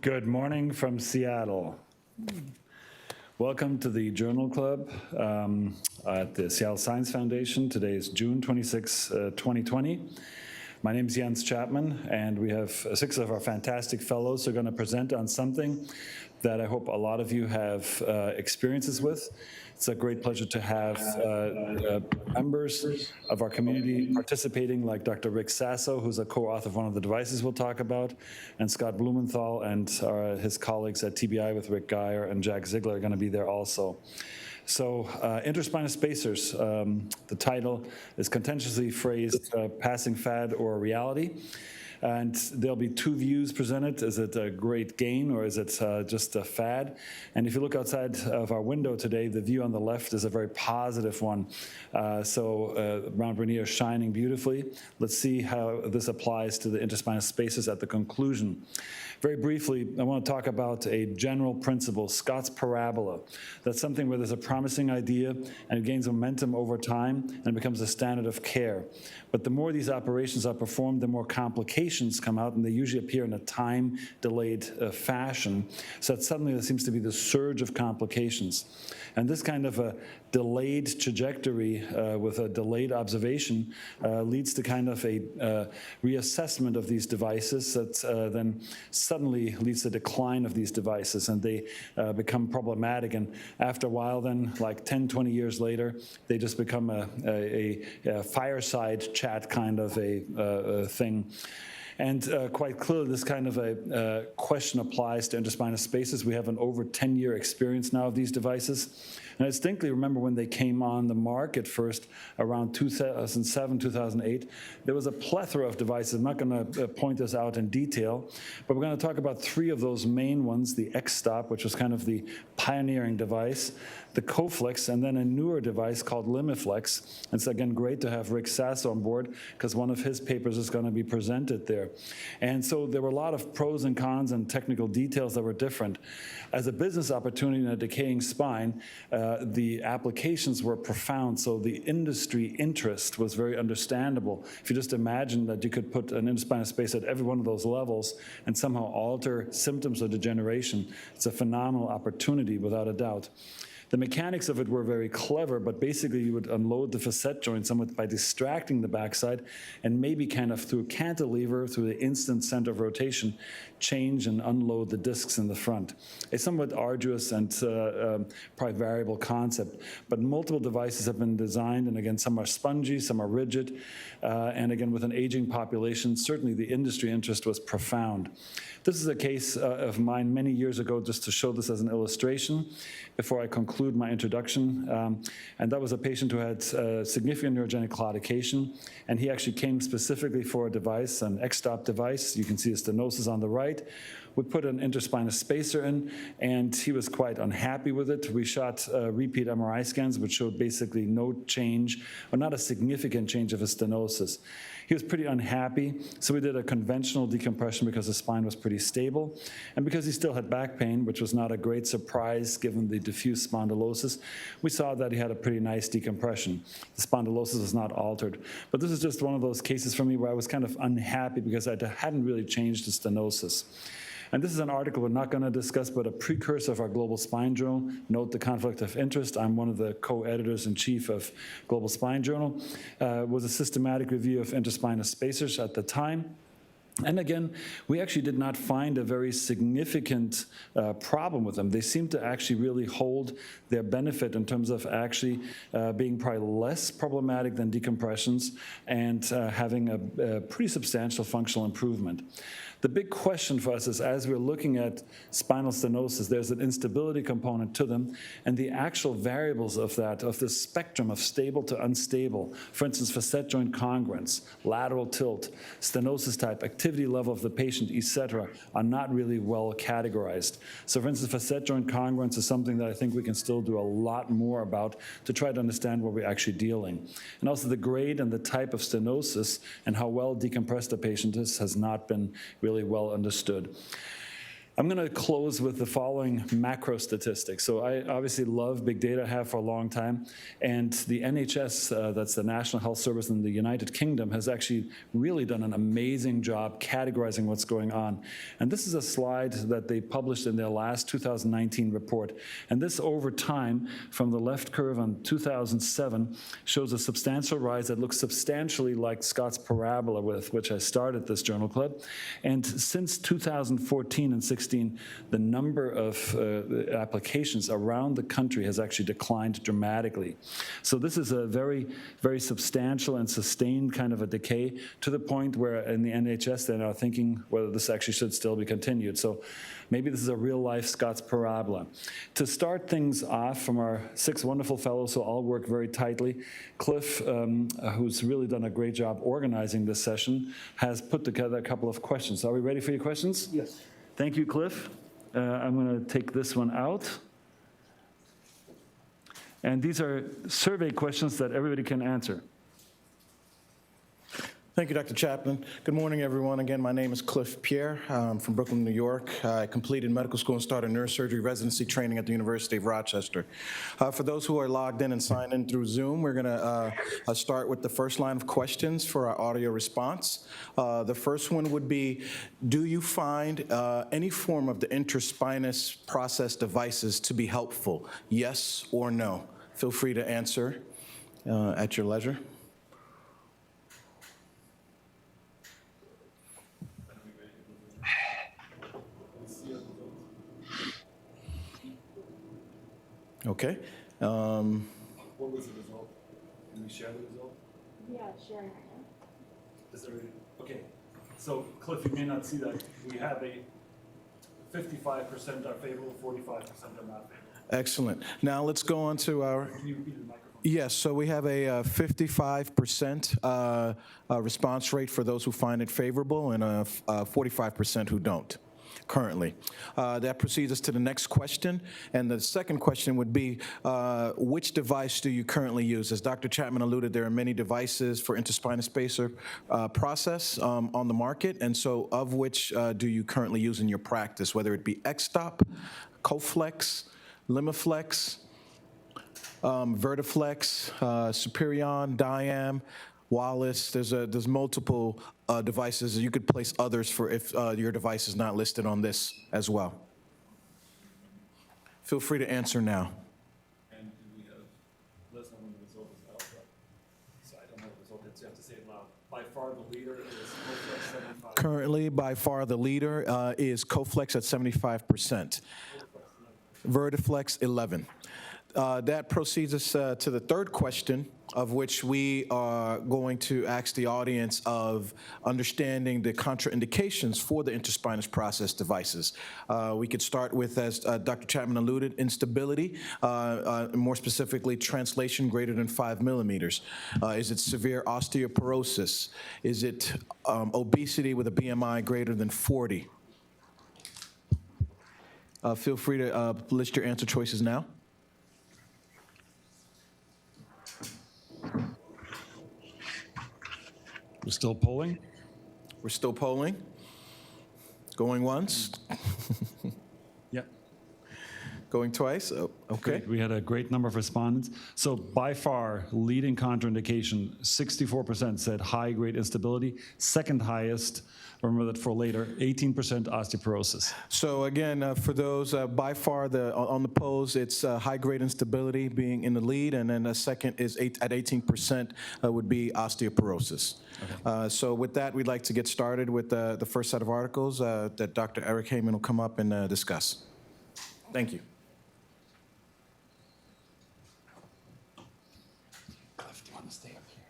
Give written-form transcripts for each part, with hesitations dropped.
Good morning from Seattle. Welcome to the Journal Club at the Seattle Science Foundation. Today is June 26, 2020. My name is Jens Chapman, and we have 6 of our fantastic fellows who are going to present on something that I hope a lot of you have experiences with. It's a great pleasure to have members of our community participating, like Dr. Rick Sasso, who's a co-author of one of the devices we'll talk about, and Scott Blumenthal and his colleagues at TBI with Rick Geyer and Jack Ziegler are going to be there also. So, interspinous spacers, the title is contentiously phrased passing fad or reality. And there'll be 2 views presented. Is it a great gain or is it just a fad? And if you look outside of our window today, the view on the left is a very positive one. Mount Rainier is shining beautifully. Let's see how this applies to the interspinous spacers at the conclusion. Very briefly, I want to talk about a general principle, Scott's parabola. That's something where there's a promising idea and it gains momentum over time and becomes a standard of care. But the more these operations are performed, the more complications come out, and they usually appear in a time-delayed fashion. So that suddenly there seems to be this surge of complications. And this kind of a delayed trajectory with a delayed observation leads to kind of a reassessment of these devices that then suddenly leads to decline of these devices, and they become problematic. And after a while then, like 10, 20 years later, they just become a fireside chat kind of a thing. And quite clearly, this kind of a question applies to interspinous spacers. We have an over 10-year experience now of these devices. And I distinctly remember when they came on the market first around 2007, 2008, there was a plethora of devices. I'm not going to point this out in detail, but we're going to talk about 3 of those main ones, the X-Stop, which was kind of the pioneering device, the Coflex, and then a newer device called Limiflex. It's again great to have Rick Sasso on board because one of his papers is going to be presented there. And so there were a lot of pros and cons and technical details that were different. As a business opportunity in a decaying spine, the applications were profound, so the industry interest was very understandable. If you just imagine that you could put an interspinous spacer at every one of those levels and somehow alter symptoms of degeneration, it's a phenomenal opportunity without a doubt. The mechanics of it were very clever, but basically you would unload the facet joint somewhat by distracting the backside and maybe kind of through cantilever, through the instant center of rotation, change and unload the discs in the front. A somewhat arduous and probably variable concept, but multiple devices have been designed, and again, some are spongy, some are rigid, and again, with an aging population, certainly the industry interest was profound. This is a case of mine many years ago, just to show this as an illustration before I conclude my introduction. And that was a patient who had significant neurogenic claudication, and he actually came specifically for a device, an X-Stop device. You can see his stenosis on the right. We put an interspinous spacer in, and he was quite unhappy with it. We shot repeat MRI scans, which showed basically no change, or not a significant change of his stenosis. He was pretty unhappy, so we did a conventional decompression because his spine was pretty stable, and because he still had back pain, which was not a great surprise given the diffuse spondylosis, we saw that he had a pretty nice decompression. The spondylosis was not altered. But this is just one of those cases for me where I was kind of unhappy because I hadn't really changed the stenosis. And this is an article we're not going to discuss, but a precursor of our Global Spine Journal. Note the conflict of interest. I'm one of the co-editors-in-chief of Global Spine Journal. Was a systematic review of interspinous spacers at the time. And again, we actually did not find a very significant problem with them. They seem to actually really hold their benefit in terms of actually being probably less problematic than decompressions and having a pretty substantial functional improvement. The big question for us is, as we're looking at spinal stenosis, there's an instability component to them, and the actual variables of that, of the spectrum of stable to unstable, for instance, facet joint congruence, lateral tilt, stenosis type, activity level of the patient, etc., are not really well categorized. So for instance, facet joint congruence is something that I think we can still do a lot more about to try to understand what we're actually dealing. And also the grade and the type of stenosis and how well decompressed the patient is has not been really well understood. I'm going to close with the following macro statistics. So I obviously love big data, have for a long time, and the NHS, that's the National Health Service in the United Kingdom, has actually really done an amazing job categorizing what's going on. And this is a slide that they published in their last 2019 report. And this over time, from the left curve on 2007, shows a substantial rise that looks substantially like Scott's parabola with which I started this journal club. And since 2014 and 16, the number of applications around the country has actually declined dramatically. So this is a very, very substantial and sustained kind of a decay, to the point where in the NHS they're now thinking whether this actually should still be continued. So maybe this is a real-life Scott's parabola. To start things off from our 6 wonderful fellows who all work very tightly, Cliff, who's really done a great job organizing this session, has put together a couple of questions. Are we ready for your questions? Yes. Thank you, Cliff. I'm going to take this one out. And these are survey questions that everybody can answer. Thank you, Dr. Chapman. Good morning, everyone. Again, my name is Cliff Pierre. I'm from Brooklyn, New York. I completed medical school and started neurosurgery residency training at the University of Rochester. For those who are logged in and signed in through Zoom, we're going to start with the first line of questions for our audio response. The first one would be, do you find any form of the interspinous process devices to be helpful? Yes or no? Feel free to answer at your leisure. Okay. What was the result? Can we share the result? Yeah, sharing right now. Is there okay. So, Cliff, you may not see that. We have a 55% are favorable, 45% are not favorable. Excellent. Now let's go on to our... Can you repeat the microphone? Yes, so we have a 55% response rate for those who find it favorable and a 45% who don't. Currently. That proceeds us to the next question, and the second question would be, which device do you currently use? As Dr. Chapman alluded, there are many devices for interspinous spacer process on the market, and so of which do you currently use in your practice, whether it be X-Stop, Coflex, Limiflex, Vertiflex, Superion, Diam, Wallace. There's multiple devices. You could place others for if your device is not listed on this as well. Feel free to answer now. And do we have, let us know when the result is out. So I don't know the result, you have to say it loud. By far the leader is Coflex 75. Currently, by far the leader is Coflex at 75%. Vertiflex 11. That proceeds us to the third question, of which we are going to ask the audience of understanding the contraindications for the interspinous process devices. We could start with, as Dr. Chapman alluded, instability, more specifically translation greater than 5 millimeters. Is it severe osteoporosis? Is it obesity with a BMI greater than 40? Feel free to list your answer choices now. We're still polling? We're still polling. Going once. Yeah. Going twice. Oh, okay. Great. We had a great number of respondents. So by far, leading contraindication, 64% said high-grade instability. Second highest, remember that for later, 18% osteoporosis. So again, for those, by far, on the polls, it's high-grade instability being in the lead, and then the second is at 18% would be osteoporosis. Okay. So with that, we'd like to get started with the first set of articles that Dr. Eric Hayman will come up and discuss. Thank you. Cliff, do you want to stay up here?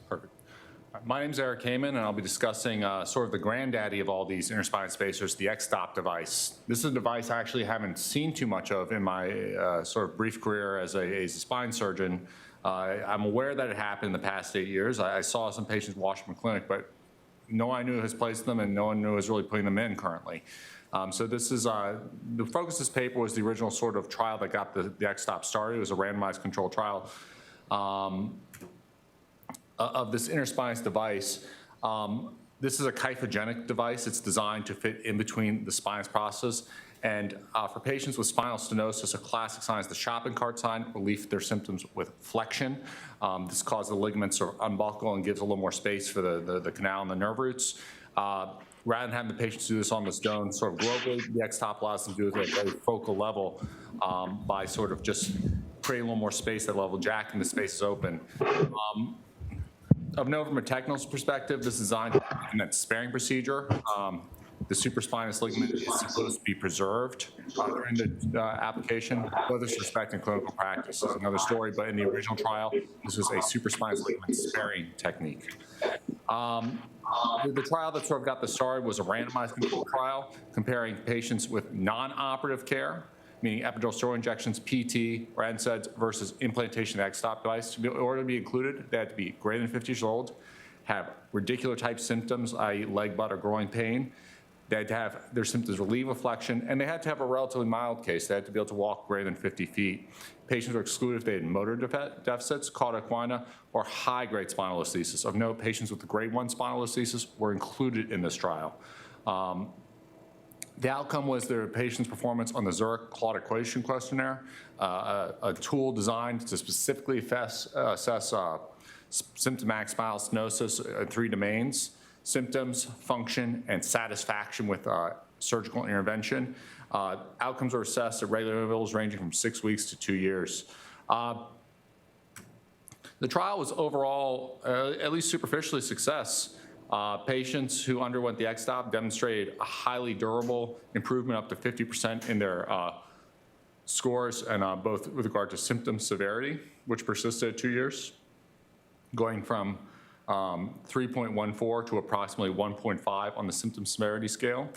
Perfect. My name is Eric Hayman, and I'll be discussing sort of the granddaddy of all these interspinous spacers, the X-Stop device. This is a device I actually haven't seen too much of in my sort of brief career as a spine surgeon. I'm aware that it happened in the past 8 years. I saw some patients in Washington Clinic, but no one I knew has placed them, and no one knew is really putting them in currently. So this is, the focus of this paper was the original sort of trial that got the X-stop started. It was a randomized controlled trial of this interspinous device. This is a kyphogenic device. It's designed to fit in between the spinous process. And for patients with spinal stenosis, a classic sign is the Chapman cart sign, relief their symptoms with flexion. This causes the ligaments to unbuckle and gives a little more space for the canal and the nerve roots. Rather than having the patients do this on the stone sort of globally, the X-stop allows them to do it at a very focal level by sort of just creating a little more space at level, jacking the spaces open. Of note, from a technical perspective, this is designed in that sparing procedure. The supraspinous ligament is supposed to be preserved during the application. With respect in clinical practice, this is another story, but in the original trial, this was a supraspinous ligament sparing technique. The trial that sort of got the start was a randomized control trial comparing patients with non-operative care, meaning epidural steroid injections, PT, or NSAIDs, versus implantation of the X-stop device. In order to be included, they had to be greater than 50 years old, have radicular type symptoms, i.e. leg, butt, or groin pain. They had to have their symptoms relieve of flexion, and they had to have a relatively mild case. They had to be able to walk greater than 50 feet. Patients were excluded if they had motor deficits, cauda equina, or high-grade spinal listhesis. Of note, patients with the grade 1 spinal listhesis were included in this trial. The outcome was their patient's performance on the Zurich claudication questionnaire, a tool designed to specifically assess symptomatic spinal stenosis in 3 domains: symptoms, function, and satisfaction with surgical intervention. Outcomes are assessed at regular intervals ranging from 6 weeks to 2 years. The trial was overall, at least superficially, a success. Patients who underwent the X-stop demonstrated a highly durable improvement up to 50% in their scores, and both with regard to symptom severity, which persisted at 2 years, going from 3.14 to approximately 1.5 on the symptom severity scale.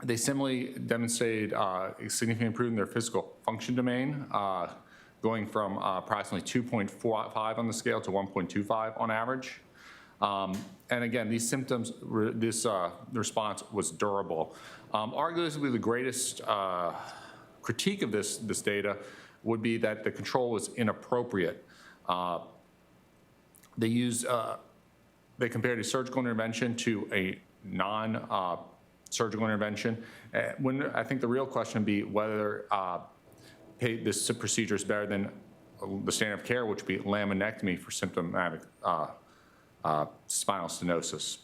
They similarly demonstrated a significant improvement in their physical function domain, going from approximately 2.45 on the scale to 1.25 on average. And again, these symptoms, the response was durable. Arguably, the greatest critique of this data would be that the control was inappropriate. They compared a surgical intervention to a non-surgical intervention. When I think the real question would be whether this procedure is better than the standard of care, which would be laminectomy for symptomatic spinal stenosis.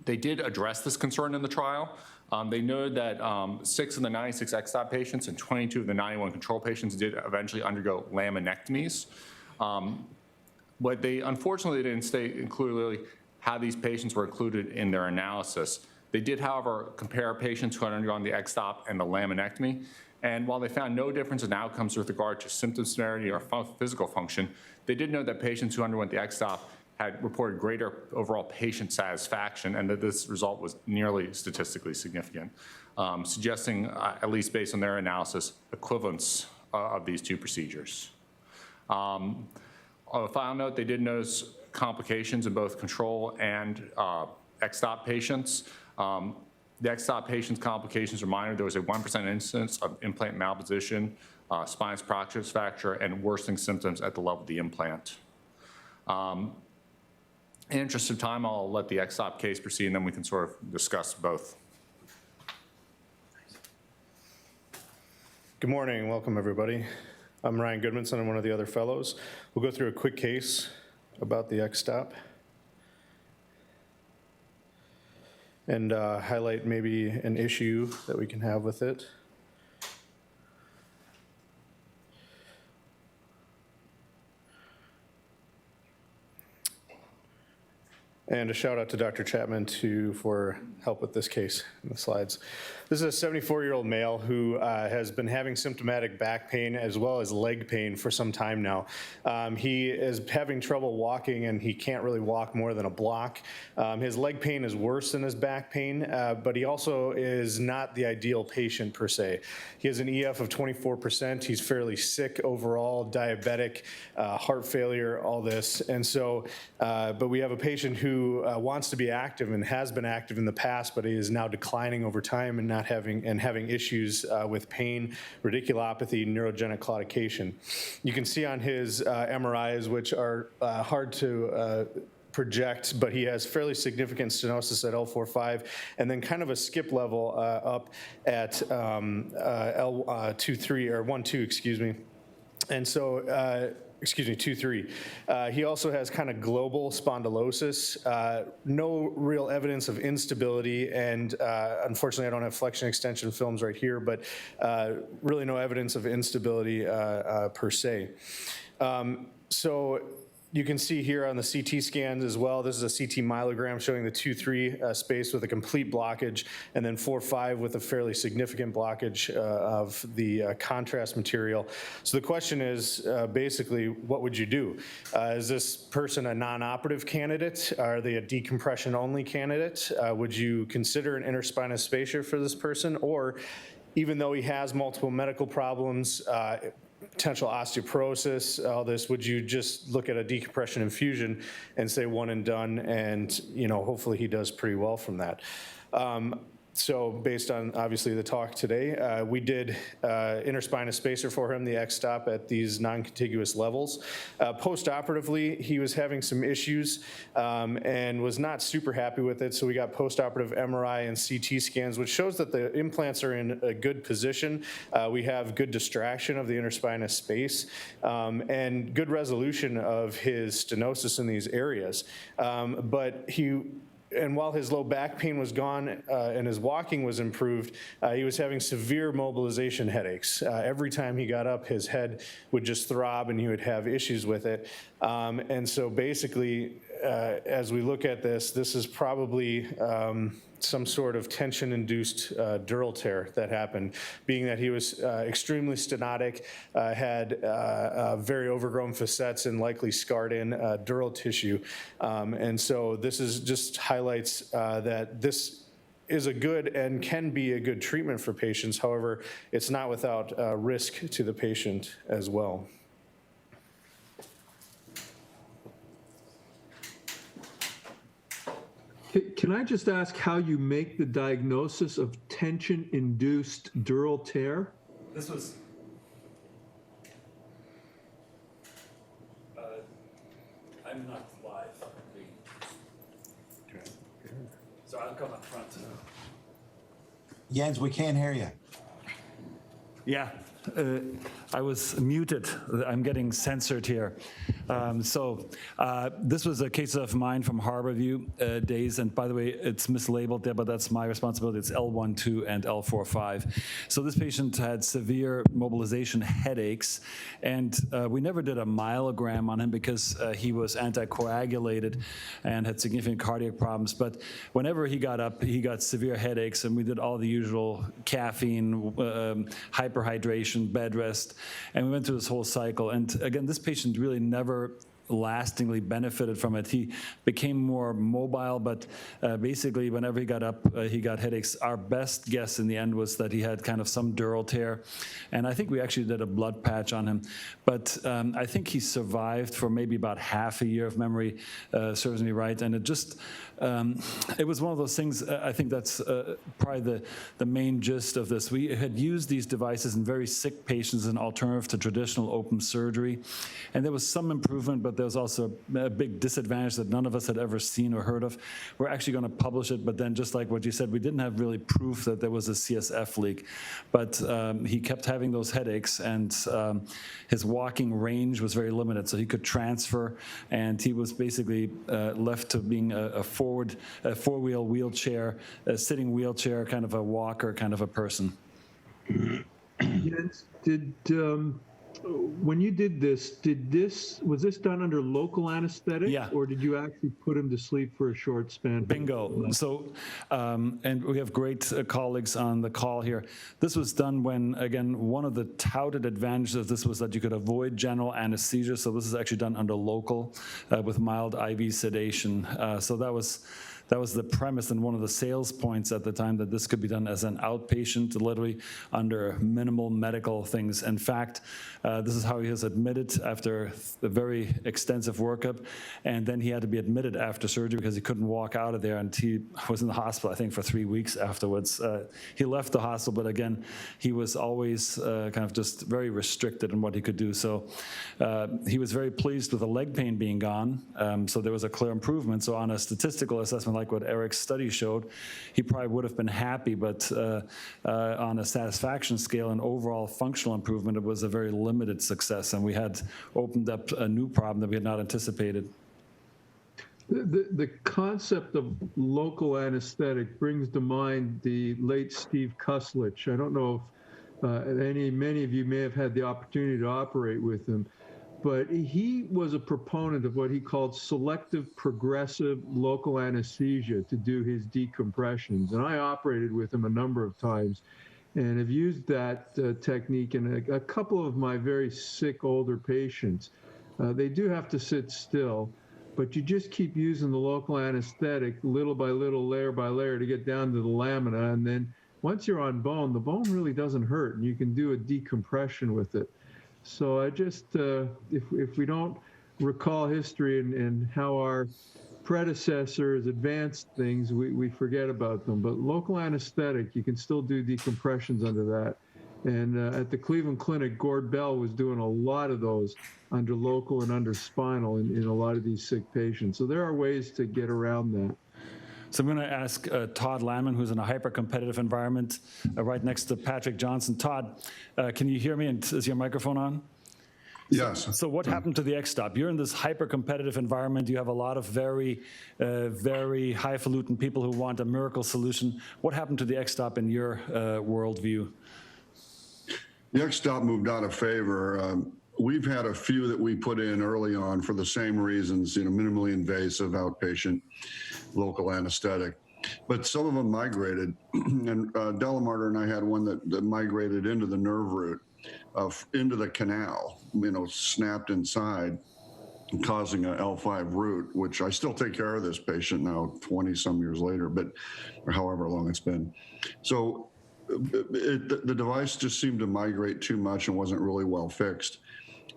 They did address this concern in the trial. They noted that 6 of the 96 X-stop patients and 22 of the 91 control patients did eventually undergo laminectomies. But they unfortunately didn't state clearly how these patients were included in their analysis. They did, however, compare patients who had undergone the X-stop and the laminectomy. And while they found no difference in outcomes with regard to symptom severity or physical function, they did note that patients who underwent the X-stop had reported greater overall patient satisfaction, and that this result was nearly statistically significant, suggesting, at least based on their analysis, equivalence of these 2 procedures. On a final note, they did notice complications in both control and X-stop patients. The X-stop patients' complications were minor. There was a 1% incidence of implant malposition, spinous process fracture, and worsening symptoms at the level of the implant. In the interest of time, I'll let the X-stop case proceed, and then we can sort of discuss both. Good morning, welcome everybody. I'm Ryan Goodmanson, I'm one of the other fellows. We'll go through a quick case about the X-stop and highlight maybe an issue that we can have with it. And a shout out to Dr. Chapman for help with this case in the slides. This is a 74-year-old male who has been having symptomatic back pain as well as leg pain for some time now. He is having trouble walking and he can't really walk more than a block. His leg pain is worse than his back pain, but he also is not the ideal patient per se. He has an EF of 24%. He's fairly sick overall, diabetic, heart failure, all this. And so, but we have a patient who who wants to be active and has been active in the past, but is now declining over time and having issues with pain, radiculopathy, neurogenic claudication. You can see on his MRIs, which are hard to project, but he has fairly significant stenosis at L4-5, and then kind of a skip level up at L2-3 or 1-2, excuse me. And so, 2-3. He also has kind of global spondylosis, no real evidence of instability, and unfortunately I don't have flexion extension films right here, but really no evidence of instability per se. So you can see here on the CT scans as well, this is a CT myelogram showing the 2-3 space with a complete blockage, and then 4-5 with a fairly significant blockage of the contrast material. So the question is basically, what would you do? Is this person a non-operative candidate? Are they a decompression-only candidate? Would you consider an interspinous spacer for this person? Or even though he has multiple medical problems, potential osteoporosis, all this, would you just look at a decompression infusion and say one and done, and hopefully he does pretty well from that? So based on obviously the talk today, we did interspinous spacer for him, the X-stop at these non-contiguous levels. Post-operatively, he was having some issues and was not super happy with it, so we got post-operative MRI and CT scans, which shows that the implants are in a good position. We have good distraction of the interspinous space and good resolution of his stenosis in these areas. And while his low back pain was gone and his walking was improved, he was having severe mobilization headaches. Every time he got up, his head would just throb and he would have issues with it. And so basically, as we look at this, this is probably some sort of tension-induced dural tear that happened, being that he was extremely stenotic, had very overgrown facets and likely scarred-in dural tissue. And so this is just highlights that this is a good and can be a good treatment for patients. However, it's not without risk to the patient as well. Can I just ask how you make the diagnosis of tension-induced dural tear? This was, I'm not live. So I'll come up front. Jens, we can't hear you. Yeah, I was muted. I'm getting censored here. This was a case of mine from Harborview days, and by the way, it's mislabeled there, but that's my responsibility. It's L1-2 and L4-5. So this patient had severe mobilization headaches, and we never did a myelogram on him because he was anticoagulated and had significant cardiac problems. But whenever he got up, he got severe headaches, and we did all the usual caffeine, hyperhydration, bed rest, and we went through this whole cycle. And again, this patient really never lastingly benefited from it. He became more mobile, but basically whenever he got up, he got headaches. Our best guess in the end was that he had kind of some dural tear, and I think we actually did a blood patch on him. But I think he survived for maybe about half a year, if memory serves me right, and it just, it was one of those things, I think that's probably the main gist of this. We had used these devices in very sick patients as an alternative to traditional open surgery, and there was some improvement, but there was also a big disadvantage that none of us had ever seen or heard of. We're actually going to publish it, but then just like what you said, we didn't have really proof that there was a CSF leak. But he kept having those headaches, and his walking range was very limited, so he could transfer, and he was basically left to being a four-wheel wheelchair, a sitting wheelchair, kind of a walker, kind of a person. Jens, when you did this, was this done under local anesthetic? Yeah. Or did you actually put him to sleep for a short span? Bingo. So, and we have great colleagues on the call here. This was done when, again, one of the touted advantages of this was that you could avoid general anesthesia. So this is actually done under local with mild IV sedation. So that was that was the premise and one of the sales points at the time, that this could be done as an outpatient, literally under minimal medical things. In fact, this is how he was admitted after a very extensive workup, and then he had to be admitted after surgery because he couldn't walk out of there, and he was in the hospital, I think, for 3 weeks afterwards. He left the hospital, but again, he was always kind of just very restricted in what he could do. So he was very pleased with the leg pain being gone, so there was a clear improvement. So on a statistical assessment, like what Eric's study showed, he probably would have been happy, but on a satisfaction scale and overall functional improvement, it was a very limited success, and we had opened up a new problem that we had not anticipated. The concept of local anesthetic brings to mind the late Steve Kuslich. I don't know if many of you may have had the opportunity to operate with him, but he was a proponent of what he called selective progressive local anesthesia to do his decompressions. And I operated with him a number of times and have used that technique in a couple of my very sick older patients. They do have to sit still, but you just keep using the local anesthetic little by little, layer by layer, to get down to the lamina. And then once you're on bone, the bone really doesn't hurt, and you can do a decompression with it. So I just, if we don't recall history and how our predecessors advanced things, we forget about them. But local anesthetic, you can still do decompressions under that. And at the Cleveland Clinic, Gord Bell was doing a lot of those under local and under spinal in a lot of these sick patients. So there are ways to get around that. So I'm going to ask Todd Landman, who's in a hyper-competitive environment, right next to Patrick Johnson. Todd, can you hear me, and is your microphone on? Yes. So what happened to the X-stop? You're in this hyper-competitive environment. You have a lot of very highfalutin people who want a miracle solution. What happened to the X-stop in your worldview? The X-stop moved out of favor. We've had a few that we put in early on for the same reasons, minimally invasive, outpatient, local anesthetic. But some of them migrated, and Delamarter and I had one that migrated into the nerve root, into the canal, snapped inside, causing a L5 root, which I still take care of this patient now 20-some years later, or however long it's been. So the device just seemed to migrate too much and wasn't really well fixed.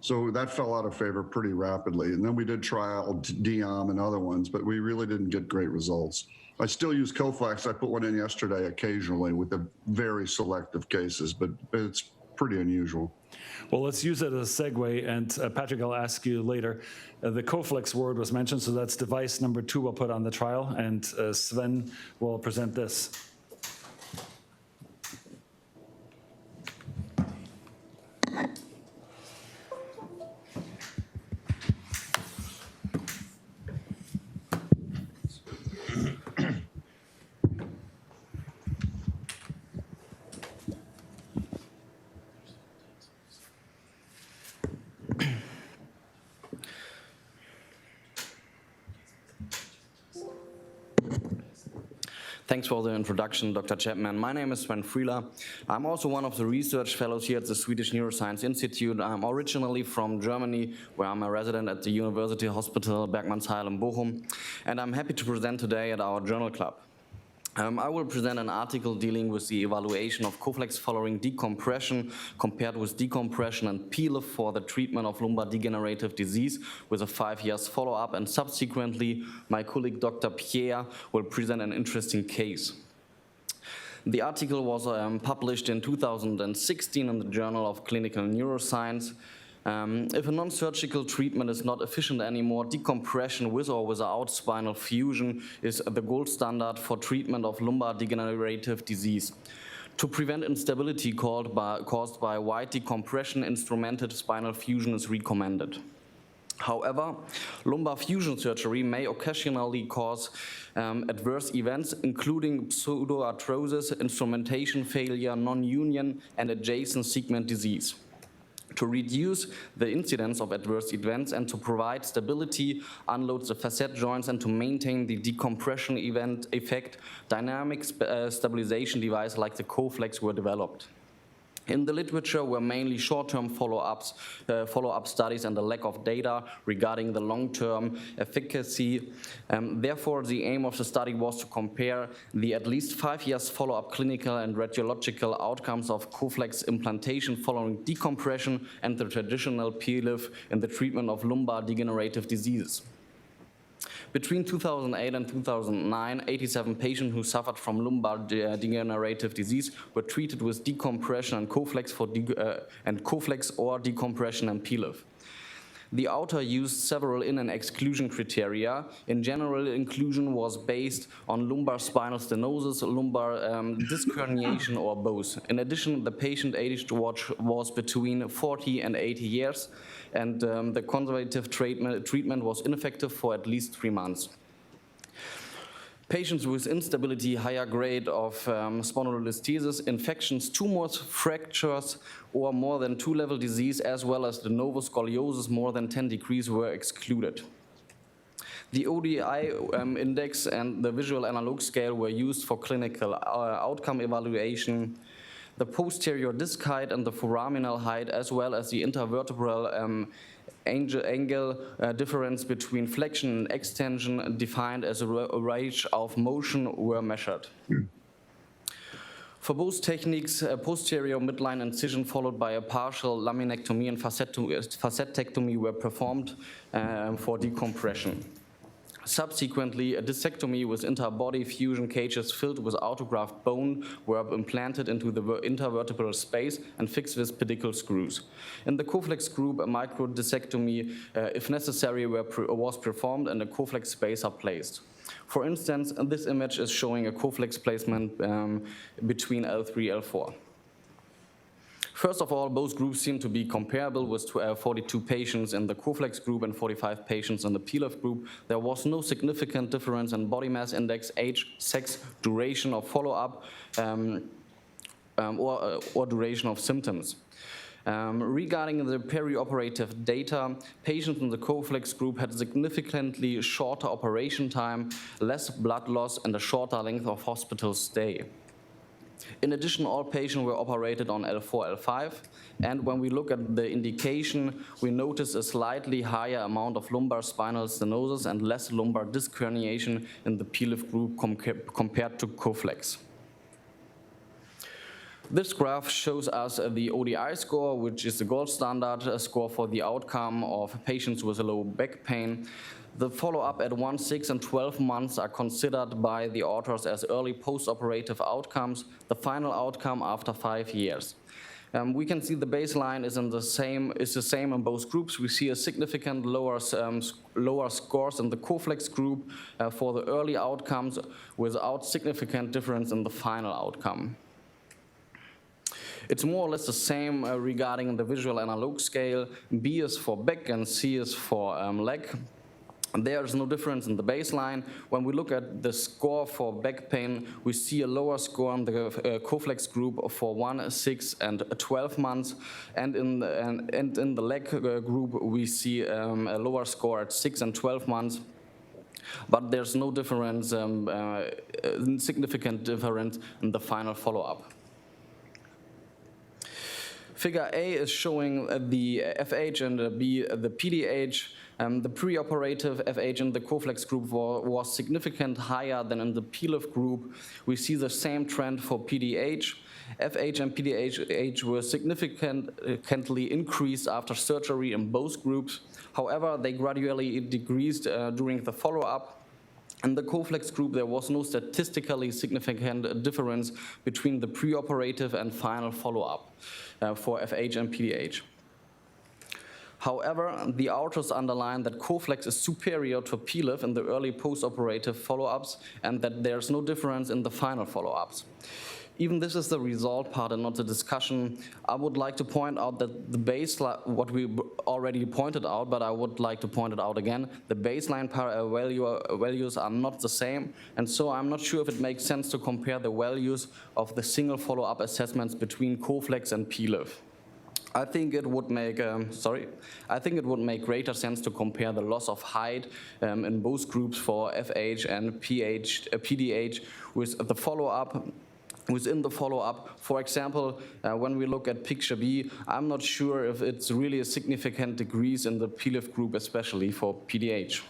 So that fell out of favor pretty rapidly. And then we did trial Diom and other ones, but we really didn't get great results. I still use Coflex. I put one in yesterday occasionally with the very selective cases, but it's pretty unusual. Well, let's use it as a segue, and Patrick, I'll ask you later. The Coflex word was mentioned, so that's device number 2 we'll put on the trial, and Sven will present this. Thanks for the introduction, Dr. Chapman. My name is Sven Frieler. I'm also one of the research fellows here at the Swedish Neuroscience Institute. I'm originally from Germany, where I'm a resident at the University Hospital Bergmannsheil in Bochum, and I'm happy to present today at our journal club. I will present an article dealing with the evaluation of Coflex following decompression compared with decompression and PLIF for the treatment of lumbar degenerative disease with a 5 years follow-up, and subsequently my colleague Dr. Pierre will present an interesting case. The article was published in 2016 in the Journal of Clinical Neuroscience. If a non-surgical treatment is not efficient anymore, decompression with or without spinal fusion is the gold standard for treatment of lumbar degenerative disease. To prevent instability caused by wide decompression, instrumented spinal fusion is recommended. However, lumbar fusion surgery may occasionally cause adverse events, including pseudoarthrosis, instrumentation failure, non-union, and adjacent segment disease. To reduce the incidence of adverse events and to provide stability, unload the facet joints, and to maintain the decompression effect, dynamic stabilization devices like the Coflex were developed. In the literature were mainly short-term follow-up studies and a lack of data regarding the long-term efficacy. Therefore, the aim of the study was to compare the at least 5 years follow-up clinical and radiological outcomes of Coflex implantation following decompression and the traditional PLIF in the treatment of lumbar degenerative diseases. Between 2008 and 2009, 87 patients who suffered from lumbar degenerative disease were treated with decompression and Coflex or decompression and PLIF. The author used several in- and exclusion criteria. In general, inclusion was based on lumbar spinal stenosis, lumbar disc herniation, or both. In addition, the patient age was between 40 and 80 years, and the conservative treatment was ineffective for at least 3 months. Patients with instability, higher grade of spondylolisthesis, infections, tumors, fractures, or more than 2-level disease, as well as de novo scoliosis more than 10 degrees were excluded. The ODI index and the visual analog scale were used for clinical outcome evaluation. The posterior disc height and the foraminal height, as well as the intervertebral angle difference between flexion and extension defined as a range of motion were measured. For both techniques, posterior midline incision followed by a partial laminectomy and facetectomy were performed for decompression. Subsequently, a discectomy with interbody fusion cages filled with autograft bone were implanted into the intervertebral space and fixed with pedicle screws. In the Coflex group, a microdiscectomy, if necessary, was performed and a Coflex spacer placed. For instance, this image is showing a Coflex placement between L3 and L4. First of all, both groups seem to be comparable with 42 patients in the Coflex group and 45 patients in the PLIF group. There was no significant difference in body mass index, age, sex, duration of follow-up, or duration of symptoms. Regarding the perioperative data, patients in the Coflex group had significantly shorter operation time, less blood loss, and a shorter length of hospital stay. In addition, all patients were operated on L4, L5, and when we look at the indication, we notice a slightly higher amount of lumbar spinal stenosis and less lumbar disc herniation in the PLIF group compared to Coflex. This graph shows us the ODI score, which is the gold standard score for the outcome of patients with low back pain. The follow-up at 1, 6, and 12 months are considered by the authors as early post-operative outcomes, the final outcome after 5 years. We can see the baseline is the same in both groups. We see a significant lower scores in the Coflex group for the early outcomes without significant difference in the final outcome. It's more or less the same regarding the visual analog scale. B is for back and C is for leg. There is no difference in the baseline. When we look at the score for back pain, we see a lower score in the Coflex group for 1, 6, and 12 months. And in the leg group, we see a lower score at 6 and 12 months. But there's no difference, significant difference in the final follow-up. Figure A is showing the FH and B the PDH. The preoperative FH in the Coflex group was significantly higher than in the PLIF group. We see the same trend for PDH. FH and PDH were significantly increased after surgery in both groups. However, they gradually decreased during the follow-up. In the Coflex group, there was no statistically significant difference between the preoperative and final follow-up for FH and PDH. However, the authors underline that Coflex is superior to PLIF in the early post-operative follow-ups and that there's no difference in the final follow-ups. Even this is the result part and not the discussion. I would like to point out that the baseline, what we already pointed out, but I would like to point it out again, the baseline values are not the same, and so I'm not sure if it makes sense to compare the values of the single follow-up assessments between Coflex and PLIF. I think it would make greater sense to compare the loss of height in both groups for FH and PDH with the follow-up within the follow-up. For example, when we look at picture B, I'm not sure if it's really a significant decrease in the PLIF group, especially for PDH.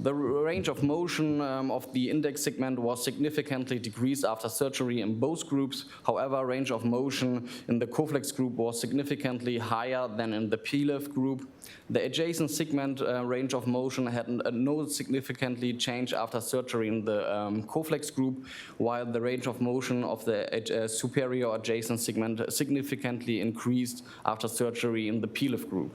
The range of motion of the index segment was significantly decreased after surgery in both groups. However, range of motion in the Coflex group was significantly higher than in the PLIF group. The adjacent segment range of motion had no significantly change after surgery in the Coflex group, while the range of motion of the superior adjacent segment significantly increased after surgery in the PLIF group.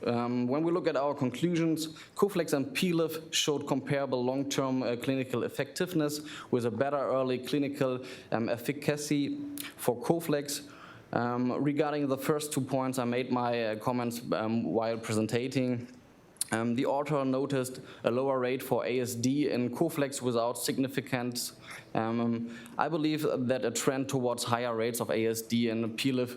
When we look at our conclusions, Coflex and PLIF showed comparable long-term clinical effectiveness with a better early clinical efficacy for Coflex. Regarding the first 2 points, I made my comments while presenting. The author noticed a lower rate for ASD in Coflex without significance. I believe that a trend towards higher rates of ASD in PLIF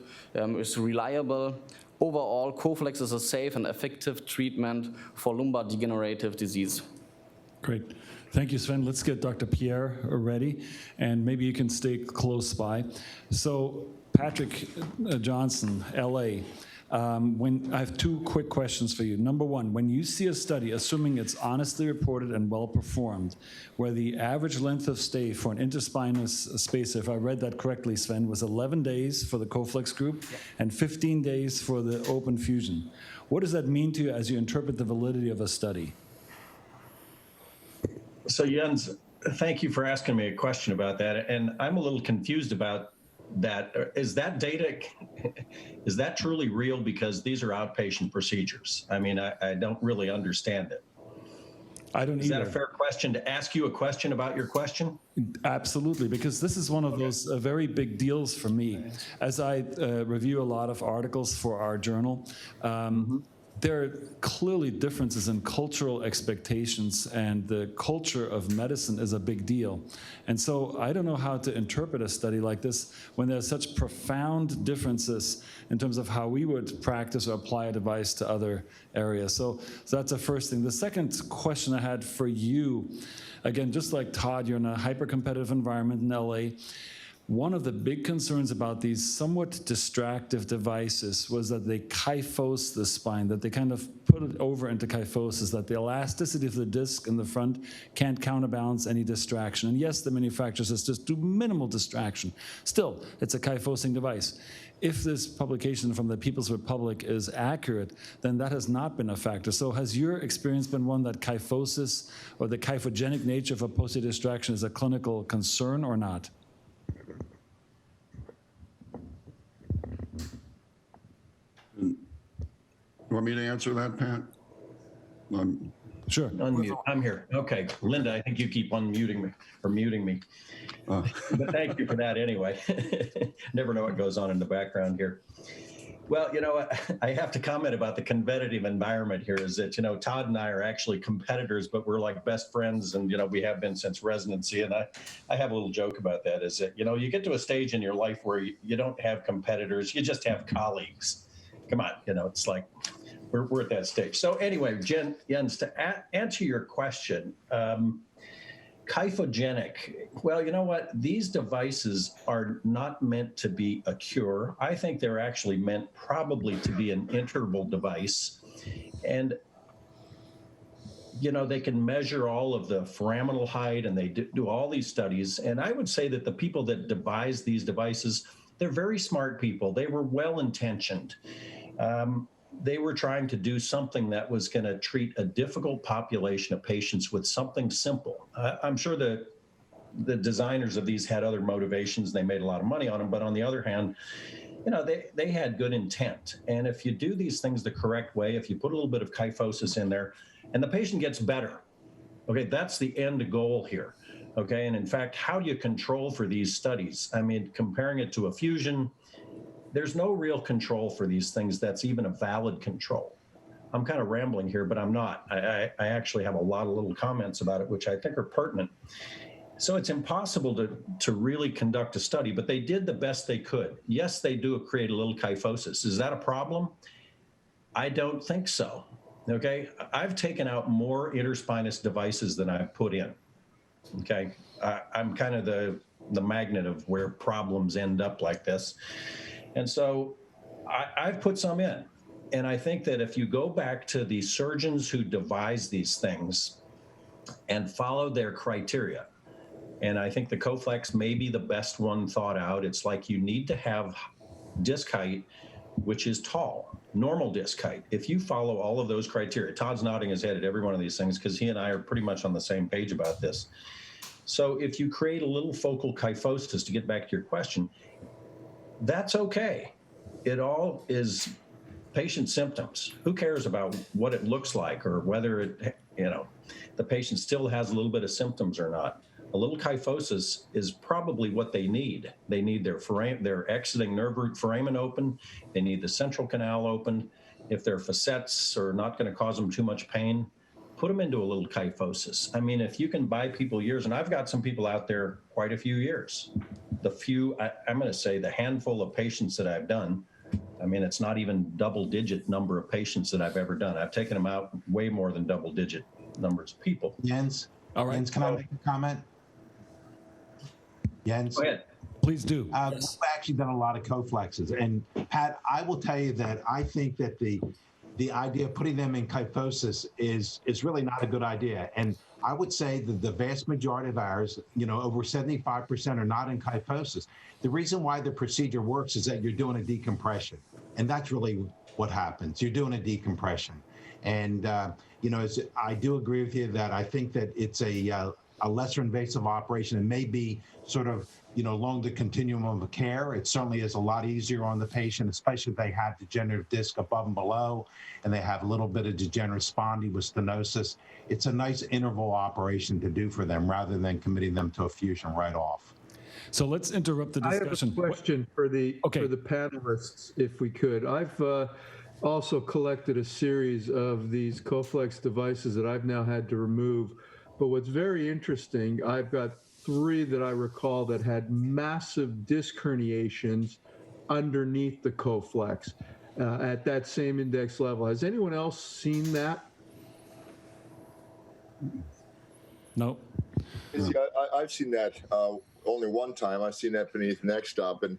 is reliable. Overall, Coflex is a safe and effective treatment for lumbar degenerative disease. Great. Thank you, Sven. Let's get Dr. Pierre ready, and maybe you can stay close by. So, Patrick Johnson, LA. I have 2 quick questions for you. Number 1, when you see a study, assuming it's honestly reported and well performed, where the average length of stay for an interspinous spacer, if I read that correctly, Sven, was 11 days for the Coflex group and 15 days for the open fusion. What does that mean to you as you interpret the validity of a study? So Jens, thank you for asking me a question about that. And I'm a little confused about that. Is that data, is that truly real? Because these are outpatient procedures. I mean, I don't really understand it. I don't Is either. that a fair question to ask you a question about your question? Absolutely, because this is one of those very big deals for me. As I review a lot of articles for our journal, there are clearly differences in cultural expectations, and the culture of medicine is a big deal. And so I don't know how to interpret a study like this when there's such profound differences in terms of how we would practice or apply a device to other areas. So that's the first thing. The second question I had for you, again, just like Todd, you're in a hyper-competitive environment in LA. One of the big concerns about these somewhat distractive devices was that they kyphose the spine, that they kind of put it over into kyphosis, that the elasticity of the disc in the front can't counterbalance any distraction. And yes, the manufacturers just do minimal distraction. Still, it's a kyphosing device. If this publication from the People's Republic is accurate, then that has not been a factor. So has your experience been one that kyphosis or the kyphogenic nature of a posterior distraction is a clinical concern or not? You want me to answer that, Pat? Sure. Unmute. I'm here. Okay. Linda, I think you keep unmuting me or muting me. But thank you for that anyway. Never know what goes on in the background here. Well, you know, I have to comment about the competitive environment here is that, you know, Todd and I are actually competitors, but we're like best friends. And, you know, we have been since residency. And I have a little joke about that is that, you know, you get to a stage in your life where you don't have competitors, you just have colleagues. Come on, you know, it's like we're at that stage. So anyway, Jens, to answer your question, kyphogenic, well, you know what? These devices are not meant to be a cure. I think they're actually meant probably to be an interval device. And, you know, they can measure all of the foraminal height and they do all these studies. And I would say that the people that devised these devices, they're very smart people. They were well-intentioned. They were trying to do something that was going to treat a difficult population of patients with something simple. I'm sure that the designers of these had other motivations. They made a lot of money on them. But on the other hand, you know, they had good intent. And if you do these things the correct way, if you put a little bit of kyphosis in there and the patient gets better, okay, that's the end goal here. Okay, and in fact, how do you control for these studies? I mean, comparing it to a fusion, there's no real control for these things that's even a valid control. I'm kind of rambling here, but I'm not. I actually have a lot of little comments about it, which I think are pertinent. So it's impossible to really conduct a study, but they did the best they could. Yes, they do create a little kyphosis. Is that a problem? I don't think so. Okay, I've taken out more interspinous devices than I've put in. Okay, I'm kind of the magnet of where problems end up like this. And so I've put some in. And I think that if you go back to the surgeons who devise these things and follow their criteria, and I think the Coflex may be the best one thought out. It's like you need to have disc height, which is tall, normal disc height. If you follow all of those criteria, Todd's nodding his head at every one of these things because he and I are pretty much on the same page about this. So if you create a little focal kyphosis, to get back to your question, that's okay. It all is patient symptoms. Who cares about what it looks like or whether it, the patient still has a little bit of symptoms or not? A little kyphosis is probably what they need. They need their exiting nerve root foramen open. They need the central canal open. If their facets are not going to cause them too much pain, put them into a little kyphosis. I mean, if you can buy people years, and I've got some people out there quite a few years. I'm going to say the handful of patients that I've done, I mean, it's not even double-digit number of patients that I've ever done. I've taken them out way more than double-digit numbers of people. Jens, All right. Jens, can I make a comment? Jens? Go ahead. Please do. I've actually done a lot of Coflexes. And Pat, I will tell you that I think that the idea of putting them in kyphosis is really not a good idea. And I would say that the vast majority of ours, over 75% are not in kyphosis. The reason why the procedure works is that you're doing a decompression. And that's really what happens. You're doing a decompression. And, I do agree with you that I think that it's a lesser invasive operation. It may be sort of, along the continuum of care. It certainly is a lot easier on the patient, especially if they have degenerative disc above and below, and they have a little bit of degenerative stenosis. It's a nice interval operation to do for them rather than committing them to a fusion right off. So let's interrupt the discussion. I have a question for the panelists, if we could. I've also collected a series of these Coflex devices that I've now had to remove. But what's very interesting, I've got 3 that I recall that had massive disc herniations underneath the Coflex at that same index level. Has anyone else seen that? No. See, I've seen that only one time. I've seen that beneath neck stop, and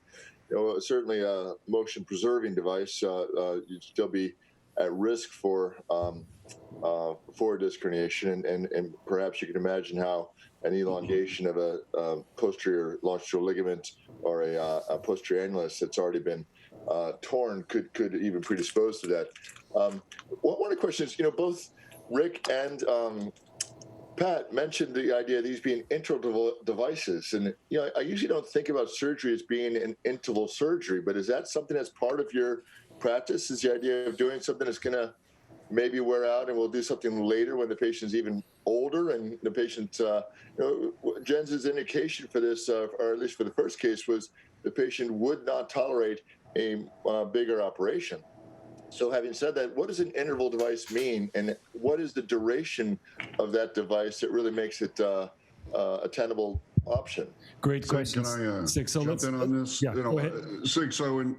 certainly a motion preserving device, you'd still be at risk for disc herniation, and perhaps you can imagine how an elongation of a posterior longitudinal ligament or a posterior annulus that's already been torn could even predispose to that. One of the questions, both Rick and Pat mentioned the idea of these being interval devices, and I usually don't think about surgery as being an interval surgery, but is that something that's part of your practice? Is the idea of doing something that's going to maybe wear out and we'll do something later when the patient's even older and the patient, Jens's indication for this, or at least for the first case, was the patient would not tolerate a bigger operation. So having said that, what does an interval device mean, and what is the duration of that device that really makes it a tenable option? Great question. Can I Sig, so jump in on this? Yeah, go ahead. Sig, so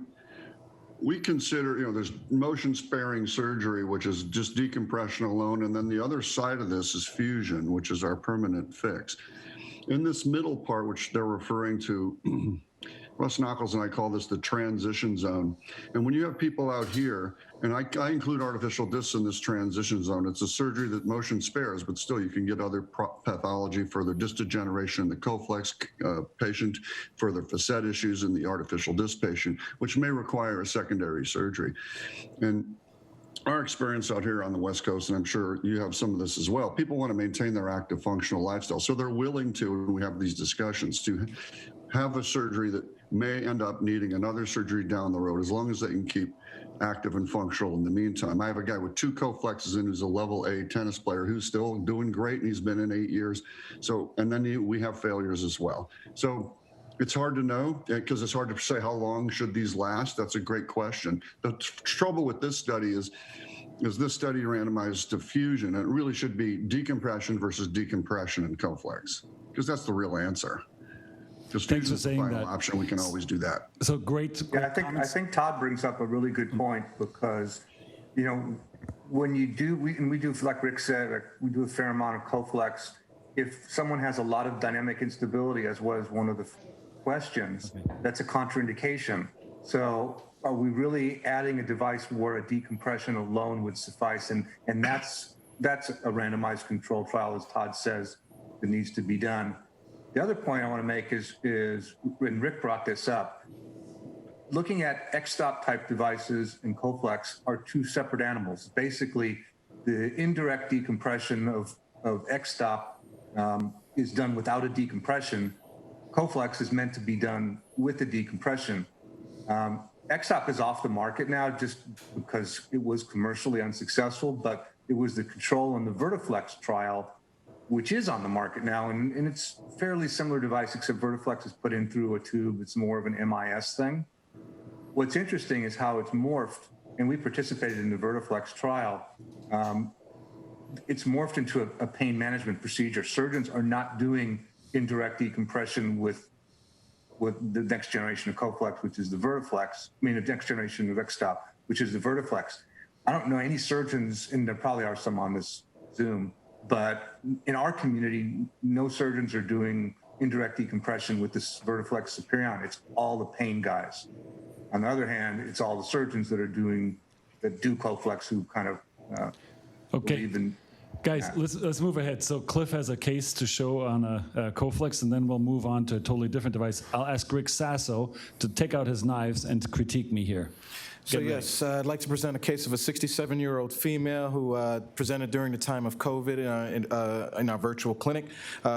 we consider, there's motion sparing surgery, which is just decompression alone. And then the other side of this is fusion, which is our permanent fix. In this middle part, which they're referring to, Russ Knuckles and I call this the transition zone. And when you have people out here, and I include artificial discs in this transition zone, it's a surgery that motion spares, but still you can get other pathology, further disc degeneration in the Coflex patient, further facet issues in the artificial disc patient, which may require a secondary surgery. And our experience out here on the West Coast, and I'm sure you have some of this as well, people want to maintain their active functional lifestyle. So they're willing to, and we have these discussions, to have a surgery that may end up needing another surgery down the road, as long as they can keep active and functional in the meantime. I have a guy with 2 Coflexes in who's a level A tennis player who's still doing great, and he's been in 8 years. So, and then we have failures as well. So it's hard to know, because it's hard to say how long should these last. That's a great question. The trouble with this study is this study randomized to fusion, and it really should be decompression versus decompression in Coflex, because that's the real answer. Because fusion is the final option. We can always do that. So great. Yeah, I think Todd brings up a really good point, because, when you do, we do, like Rick said, we do a fair amount of Coflex. if someone has a lot of dynamic instability, as was one of the questions, that's a contraindication. So are we really adding a device where a decompression alone would suffice? And that's a randomized controlled trial, as Todd says, that needs to be done. The other point I want to make is when Rick brought this up, looking at X-stop type devices and Coflex are two separate animals. Basically, the indirect decompression of X-stop is done without a decompression. Coflex is meant to be done with a decompression. X-stop is off the market now just because it was commercially unsuccessful, but it was the control in the Vertiflex trial, which is on the market now, and it's a fairly similar device, except Vertiflex is put in through a tube. It's more of an MIS thing. What's interesting is how it's morphed, and we participated in the Vertiflex trial. It's morphed into a pain management procedure. Surgeons are not doing indirect decompression with the next generation of Coflex, which is the Vertiflex. The next generation of X-stop, which is the Vertiflex. I don't know any surgeons, and there probably are some on this Zoom, but in our community, no surgeons are doing indirect decompression with this Vertiflex Superion. It's all the pain guys. On the other hand, it's all the surgeons that do Coflex who kind of believe in. Guys, let's move ahead. So Cliff has a case to show on a Coflex, and then we'll move on to a totally different device. I'll ask Rick Sasso to take out his knives and critique me here. So yes, I'd like to present a case of a 67-year-old female who presented during the time of COVID in our virtual clinic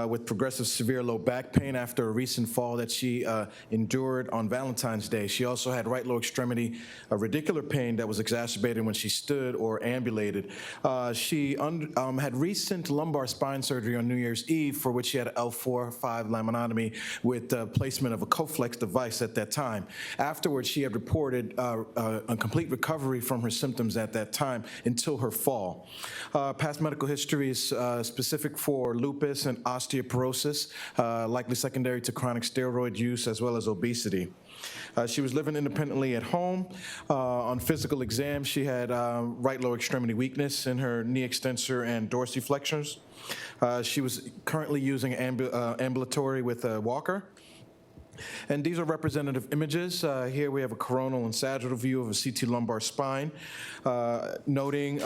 with progressive severe low back pain after a recent fall that she endured on Valentine's Day. She also had right lower extremity radicular pain that was exacerbated when she stood or ambulated. She had recent lumbar spine surgery on New Year's Eve, for which she had an L4-5 laminotomy with placement of a Coflex device at that time. Afterwards, she had reported a complete recovery from her symptoms at that time until her fall. Past medical history is specific for lupus and osteoporosis, likely secondary to chronic steroid use as well as obesity. She was living independently at home. On physical exam, she had right lower extremity weakness in her knee extensor and dorsiflexors. She was currently using ambulatory with a walker. And these are representative images. Here we have a coronal and sagittal view of a CT lumbar spine, noting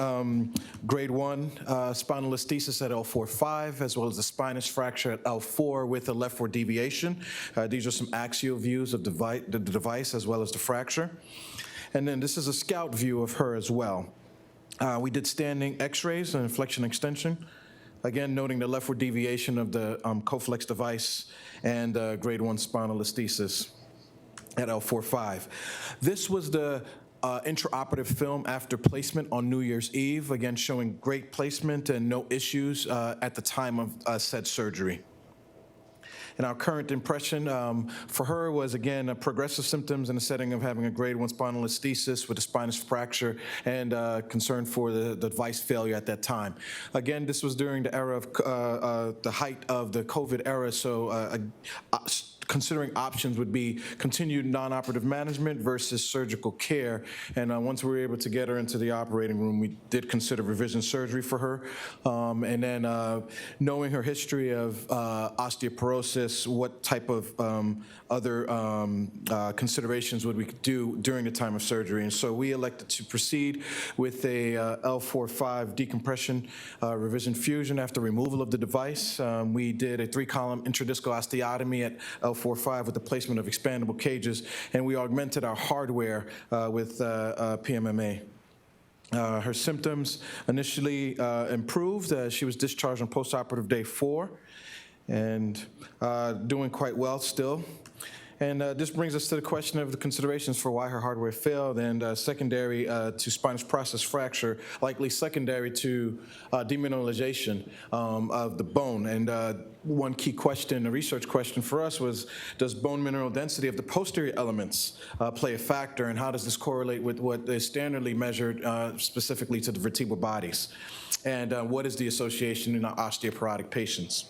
grade 1 spondylolisthesis at L4-5, as well as the spinous fracture at L4 with a leftward deviation. These are some axial views of the device as well as the fracture. And then this is a scout view of her as well. We did standing x-rays and flexion extension. Again, noting the leftward deviation of the Coflex device and grade 1 spondylolisthesis at L4-5. This was the intraoperative film after placement on New Year's Eve, again showing great placement and no issues at the time of said surgery. And our current impression for her was, again, progressive symptoms in the setting of having a grade 1 spondylolisthesis with a spinous fracture and concern for the device failure at that time. Again, this was during the era of the height of the COVID era, so considering options would be continued non-operative management versus surgical care. And once we were able to get her into the operating room, we did consider revision surgery for her. And then knowing her history of osteoporosis, what type of other considerations would we do during the time of surgery? And so we elected to proceed with a L4-5 decompression revision fusion after removal of the device. We did a 3-column intradiscal osteotomy at L4-5 with the placement of expandable cages, and we augmented our hardware with PMMA. Her symptoms initially improved. She was discharged on postoperative day 4 and doing quite well still. And this brings us to the question of the considerations for why her hardware failed, and secondary to spinous process fracture, likely secondary to demineralization of the bone. And one key question, a research question for us was, does bone mineral density of the posterior elements play a factor, and how does this correlate with what is standardly measured specifically to the vertebral bodies? And what is the association in osteoporotic patients?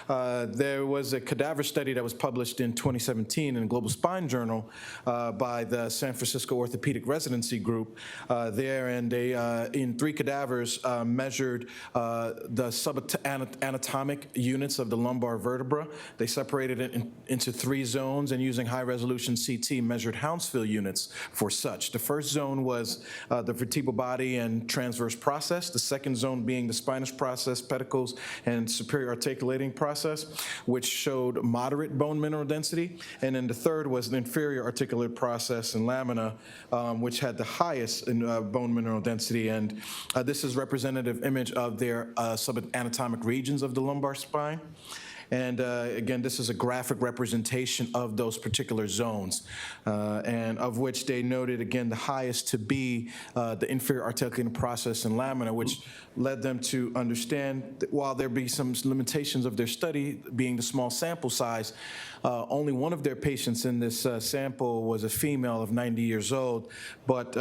There was a cadaver study that was published in 2017 2015 in the Global Spine Journal by the San Francisco Orthopedic Residency Group there, and they, in 3 cadavers, measured the subanatomic units of the lumbar vertebra. They separated it into 3 zones, and using high-resolution CT measured Hounsfield units for such. The first zone was the vertebral body and transverse process, the second zone being the spinous process, pedicles, and superior articulating process, which showed moderate bone mineral density, and then the third was the inferior articulated process and lamina, which had the highest in bone mineral density, and this is representative image of their subanatomic regions of the lumbar spine. And again, this is a graphic representation of those particular zones, and of which they noted, again, the highest to be the inferior articulating process and lamina, which led them to understand that while there be some limitations of their study, being the small sample size, only one of their patients in this sample was a female of 90 years old. But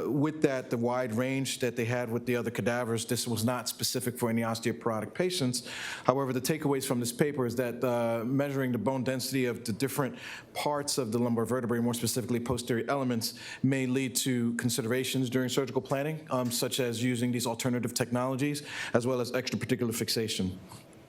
with that, the wide range that they had with the other cadavers, this was not specific for any osteoporotic patients. However, the takeaways from this paper is that measuring the bone density of the different parts of the lumbar vertebrae, more specifically posterior elements, may lead to considerations during surgical planning, such as using these alternative technologies, as well as extraparticular fixation.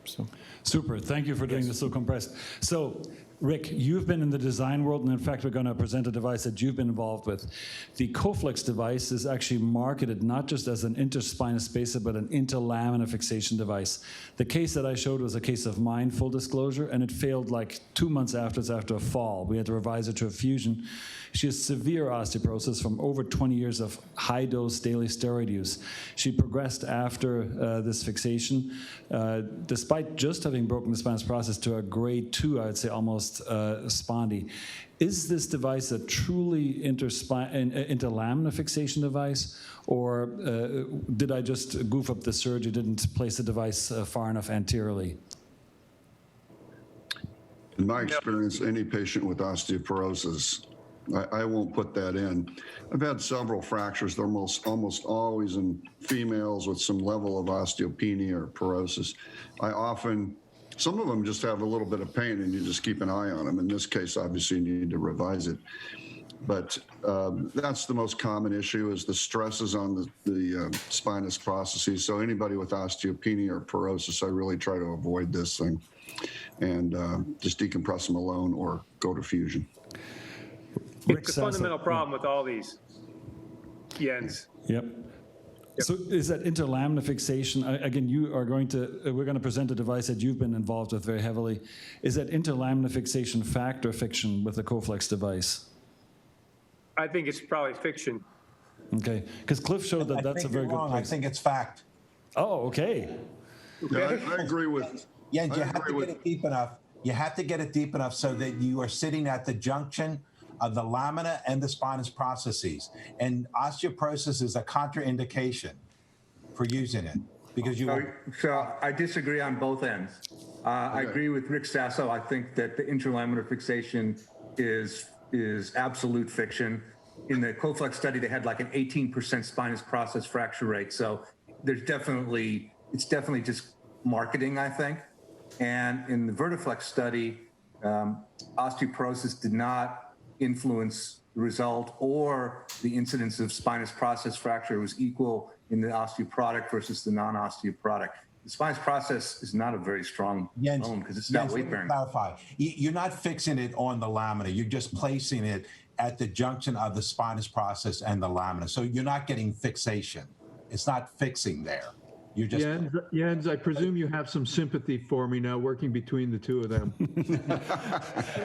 So. Super. Thank you for doing this so compressed. So, Rick, you've been in the design world, and in fact, we're going to present a device that you've been involved with. The Coflex device is actually marketed not just as an interspinous spacer, but an interlaminar fixation device. The case that I showed was a case of mine, full disclosure, and it failed like 2 months after a fall. We had to revise it to a fusion. She has severe osteoporosis from over 20 years of high-dose daily steroid use. She progressed after this fixation, despite just having broken the spinous process, to a grade 2, I would say almost spondy. Is this device a truly interlaminar fixation device, or did I just goof up the surgery, didn't place the device far enough anteriorly? In my experience, any patient with osteoporosis, I won't put that in. I've had several fractures. They're almost always in females with some level of osteopenia or porosis. Some of them just have a little bit of pain and you just keep an eye on them. In this case, obviously, you need to revise it. But that's the most common issue, is the stresses on the spinous processes. So anybody with osteopenia or porosis, I really try to avoid this thing and just decompress them alone or go to fusion. It's a fundamental problem with all these, Jens. Yep. So is that interlaminar fixation, again, we're going to present a device that you've been involved with very heavily. Is that interlaminar fixation fact or fiction with the Coflex device? I think it's probably fiction. Okay, because Cliff showed that that's a very good place. I think it's fact. Oh, okay. Yeah, I agree with. Jens, you have to get it deep enough. You have to get it deep enough so that you are sitting at the junction of the lamina and the spinous processes. And osteoporosis is a contraindication for using it because you. So I disagree on both ends. I agree with Rick Sasso. I think that the interlaminar fixation is absolute fiction. In the Coflex study, they had like an 18% spinous process fracture rate. So it's definitely just marketing, I think. And in the Vertiflex study, osteoporosis did not influence the result, or the incidence of spinous process fracture was equal in the osteoporotic versus the non-osteoporotic. The spinous process is not a very strong bone because it's not weight bearing. Clarify. You're not fixing it on the lamina. You're just placing it at the junction of the spinous process and the lamina. So you're not getting fixation. It's not fixing there. You're just Jens, I presume you have some sympathy for me now, working between the two of them.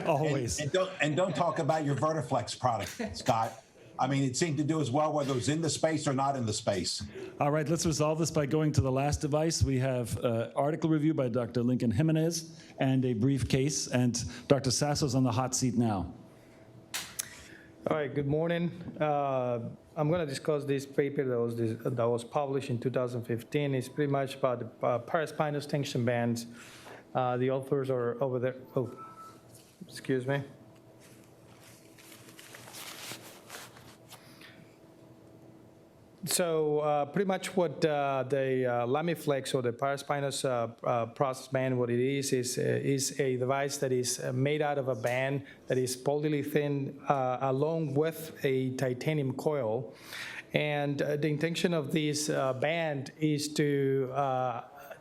Always. And don't talk about your Vertiflex product, Scott. I mean, it seemed to do as well whether it was in the space or not in the space. All right, let's resolve this by going to the last device. We have an article review by Dr. Lincoln Jimenez and a brief case, and Dr. Sasso's on the hot seat now. All right, good morning. I'm going to discuss this paper that was published in 2015. It's pretty much about the paraspinous tension bands. The authors are over there. Oh, excuse me. Pretty much what the Lamiflex or the paraspinous process band, what it is a device that is made out of a band that is polyurethane along with a titanium coil. And the intention of this band is to,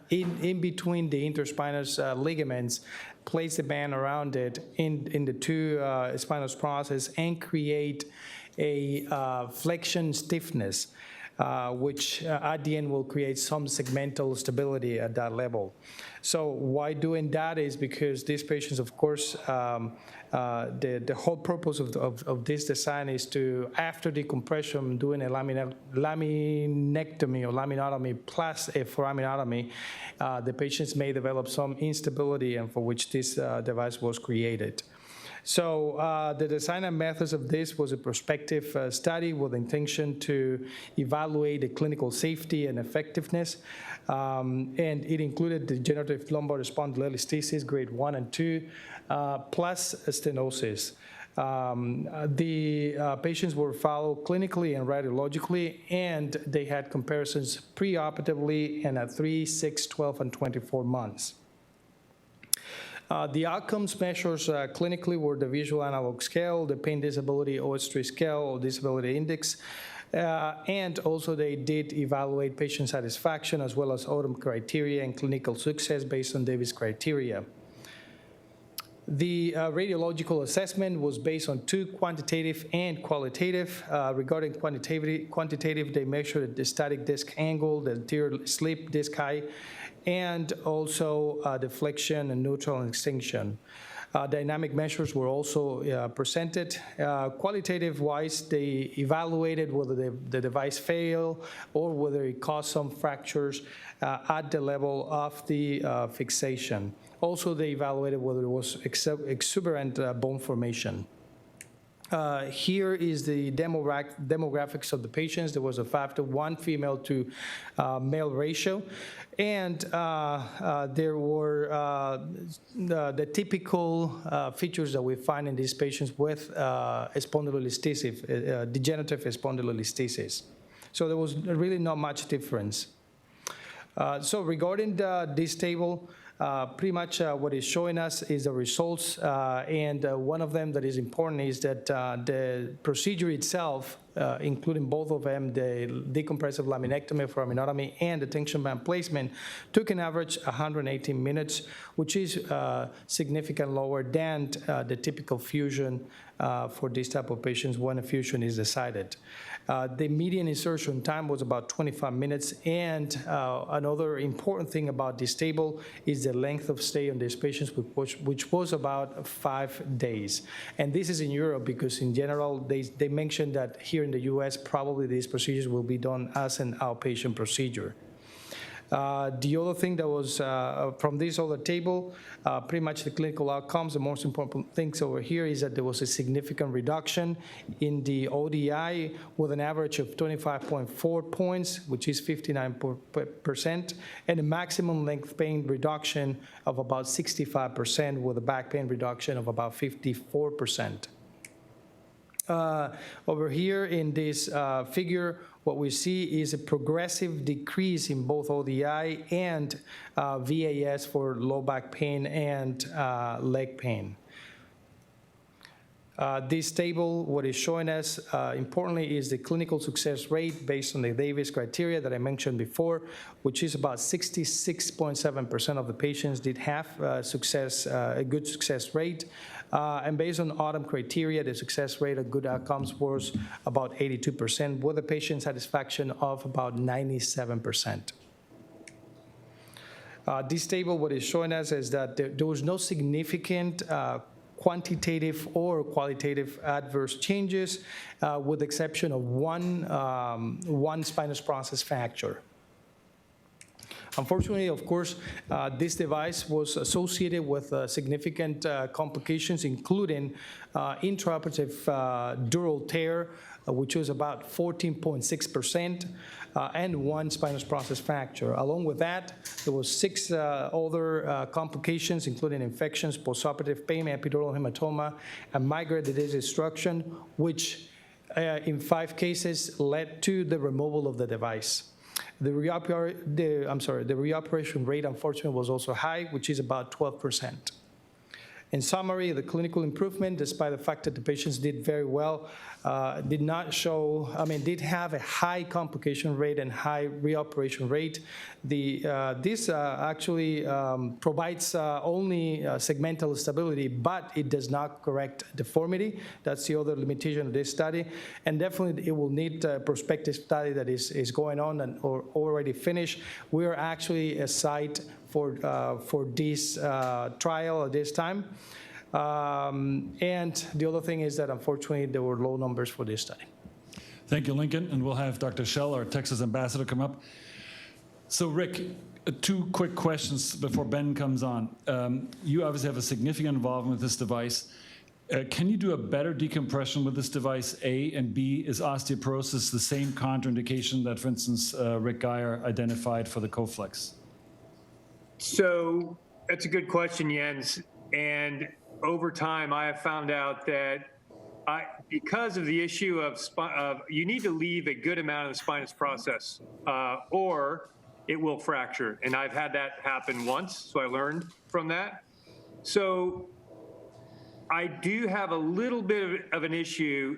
in between the interspinous ligaments, place the band around it in the two spinous process and create a flexion stiffness, which at the end will create some segmental stability at that level. So why doing that is because these patients, of course, the whole purpose of this design is to, after decompression, doing a laminectomy or laminotomy plus a foraminotomy, the patients may develop some instability, and for which this device was created. So the design and methods of this was a prospective study with the intention to evaluate the clinical safety and effectiveness, and it included degenerative lumbar spondylolisthesis, grade 1 and 2, plus stenosis. The patients were followed clinically and radiologically, and they had comparisons preoperatively and at 3, 6, 12, and 24 months. The outcomes measures clinically were the visual analog scale, the pain disability OS3 scale or disability index, and also they did evaluate patient satisfaction as well as outcome criteria and clinical success based on Davis criteria. The radiological assessment was based on two, quantitative and qualitative. Regarding quantitative, they measured the static disc angle, the anterior slip disc height, and also deflection and neutral and extinction. Dynamic measures were also presented. Qualitative-wise, they evaluated whether the device failed or whether it caused some fractures at the level of the fixation. Also, they evaluated whether there was exuberant bone formation. Here is the demographics of the patients. There was a 5-to-1 female to male ratio, and there were the typical features that we find in these patients with spondylolisthesis, degenerative spondylolisthesis. So there was really not much difference. So regarding this table, pretty much what it's showing us is the results, and one of them that is important is that the procedure itself, including both of them, the decompressive laminectomy, foraminotomy, and the tension band placement, took an average 118 minutes, which is significantly lower than the typical fusion for this type of patients when a fusion is decided. The median insertion time was about 25 minutes, and another important thing about this table is the length of stay on these patients, which was about 5 days. And this is in Europe because in general, they mentioned that here in the US, probably these procedures will be done as an outpatient procedure. The other thing that was from this other table, pretty much the clinical outcomes, the most important things over here is that there was a significant reduction in the ODI with an average of 25.4 points, which is 59%, and a maximum length pain reduction of about 65% with a back pain reduction of about 54%. Over here in this figure, what we see is a progressive decrease in both ODI and VAS for low back pain and leg pain. This table, what is showing us, importantly, is the clinical success rate based on the Davis criteria that I mentioned before, which is about 66.7% of the patients did have a good success rate. And based on autumn criteria, the success rate of good outcomes was about 82%, with a patient satisfaction of about 97%. This table, what is showing us is that there was no significant quantitative or qualitative adverse changes, with the exception of one spinous process fracture. Unfortunately, of course, this device was associated with significant complications, including intraoperative dural tear, which was about 14.6%, and one spinous process fracture. Along with that, there was 6 other complications, including infections, postoperative pain, epidural hematoma, and migraine disease destruction, which in 5 cases led to the removal of the device. The reoperation rate, unfortunately, was also high, which is about 12%. In summary, the clinical improvement, despite the fact that the patients did very well, did have a high complication rate and high reoperation rate. This actually provides only segmental stability, but it does not correct deformity. That's the other limitation of this study. And definitely it will need a prospective study that is going on and or already finished. We are actually a site for this trial at this time. And the other thing is that unfortunately there were low numbers for this study. Thank you, Lincoln. And we'll have Dr. Schell, our Texas ambassador, come up. So Rick, 2 quick questions before Ben comes on. You obviously have a significant involvement with this device. Can you do a better decompression with this device, A? And B, is osteoporosis the same contraindication that, for instance, Rick Geyer identified for the Coflex? So that's a good question, Jens. And over time, I have found out that because of the issue of you need to leave a good amount of the spinous process, or it will fracture. And I've had that happen once, so I learned from that. So I do have a little bit of an issue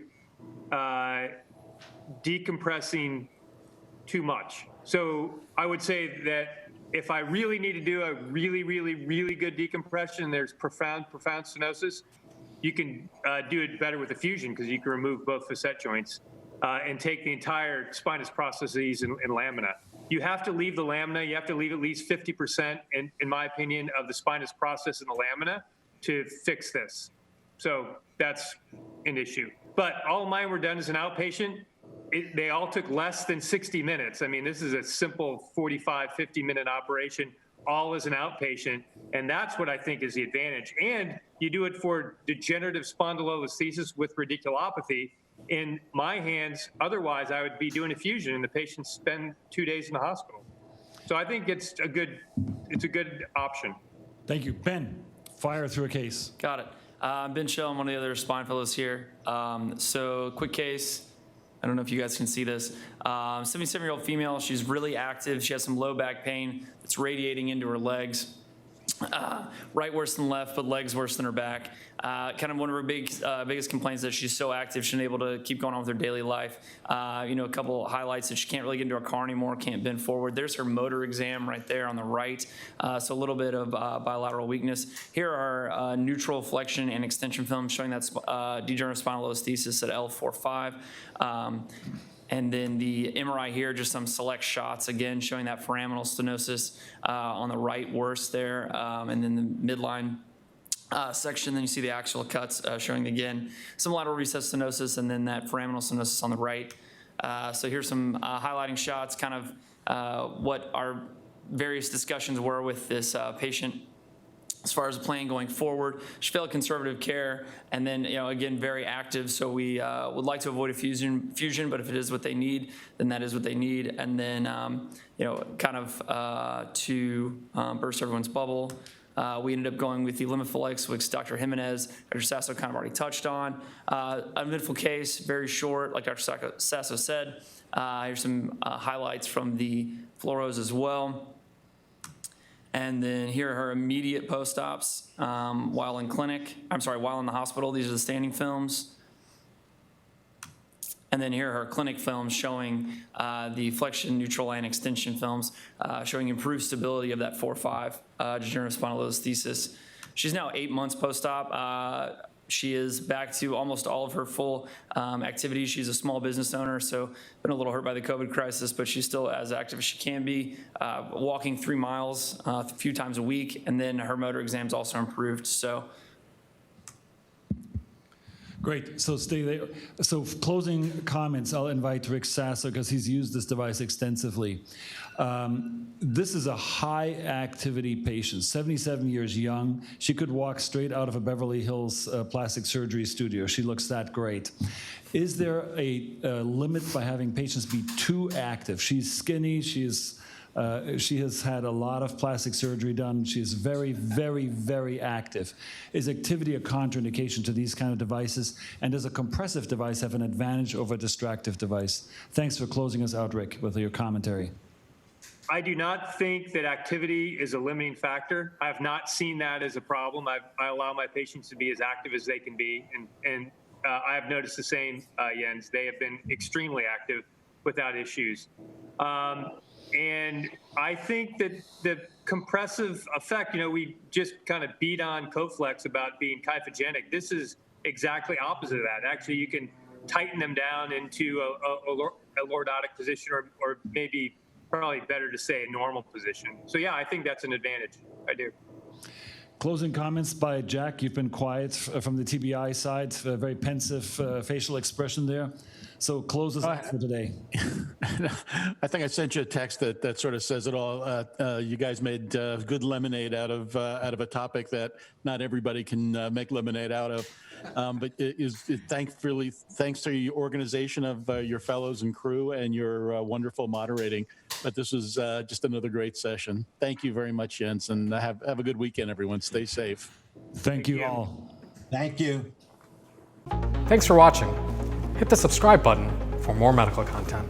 decompressing too much. So I would say that if I really need to do a really, really, really good decompression, there's profound stenosis, you can do it better with a fusion because you can remove both facet joints and take the entire spinous processes in lamina. You have to leave the lamina. You have to leave at least 50%, in my opinion, of the spinous process in the lamina to fix this. So that's an issue. But all of mine were done as an outpatient. They all took less than 60 minutes. I mean, this is a simple 45, 50-minute operation, all as an outpatient. And that's what I think is the advantage. And you do it for degenerative spondylolisthesis with radiculopathy. In my hands, otherwise, I would be doing a fusion and the patients spend 2 days in the hospital. So I think it's a good option. Thank you. Ben, fire through a case. Got it. Ben Schell, I'm one of the other spine fellows here. So quick case. I don't know if you guys can see this. 77-year-old female, she's really active. She has some low back pain that's radiating into her legs. Right worse than left, but legs worse than her back. Kind of one of her biggest complaints is that she's so active, she's unable to keep going on with her daily life. A couple highlights that she can't really get into her car anymore, can't bend forward. There's her motor exam right there on the right. So a little bit of bilateral weakness. Here are neutral flexion and extension films showing that degenerative spondylolisthesis at L4-5. And then the MRI here, just some select shots, again, showing that foraminal stenosis on the right worse there. And then the midline section, then you see the axial cuts showing, again, some lateral recess stenosis and then that foraminal stenosis on the right. So here's some highlighting shots, kind of what our various discussions were with this patient as far as the plan going forward. She failed conservative care, and then, again, very active. So we would like to avoid a fusion, but if it is what they need, then that is what they need. And then, kind of to burst everyone's bubble, we ended up going with the Limiflex, which Dr. Jimenez, Dr. Sasso kind of already touched on. Uneventful case, very short, like Dr. Sasso said. Here's some highlights from the fluoros as well. And then here are her immediate post-ops while in the hospital. These are the standing films. And then here are her clinic films showing the flexion, neutral, and extension films showing improved stability of that 4-5 degenerative spondylolisthesis. She's now 8 months post-op. She is back to almost all of her full activities. She's a small business owner, so been a little hurt by the COVID crisis, but she's still as active as she can be, walking 3 miles a few times a week, and then her motor exams also improved. So. Great. So stay there. So closing comments, I'll invite Rick Sasso because he's used this device extensively. This is a high activity patient, 77 years young. She could walk straight out of a Beverly Hills plastic surgery studio. She looks that great. Is there a limit by having patients be too active? She's skinny, she's She has had a lot of plastic surgery done. She is very, very, very active. Is activity a contraindication to these kind of devices? And does a compressive device have an advantage over a distractive device? Thanks for closing us out, Rick, with your commentary. I do not think that activity is a limiting factor. I have not seen that as a problem. I allow my patients to be as active as they can be. And I have noticed the same, Jens. They have been extremely active without issues. And I think that the compressive effect, we just kind of beat on Coflex about being kyphogenic. This is exactly opposite of that. Actually, you can tighten them down into a lordotic position, or maybe probably better to say a normal position. So yeah, I think that's an advantage. I do. Closing comments by Jack. You've been quiet from the TBI side, a very pensive facial expression there. So close us out for today. I think I sent you a text that sort of says it all. You guys made good lemonade out of a topic that not everybody can make lemonade out of. But thanks to your organization of your fellows and crew and your wonderful moderating. But this was just another great session. Thank you very much, Jens, and have a good weekend, everyone. Stay safe. Thank you all. Thank you. Thanks for watching. Hit the subscribe button for more medical content.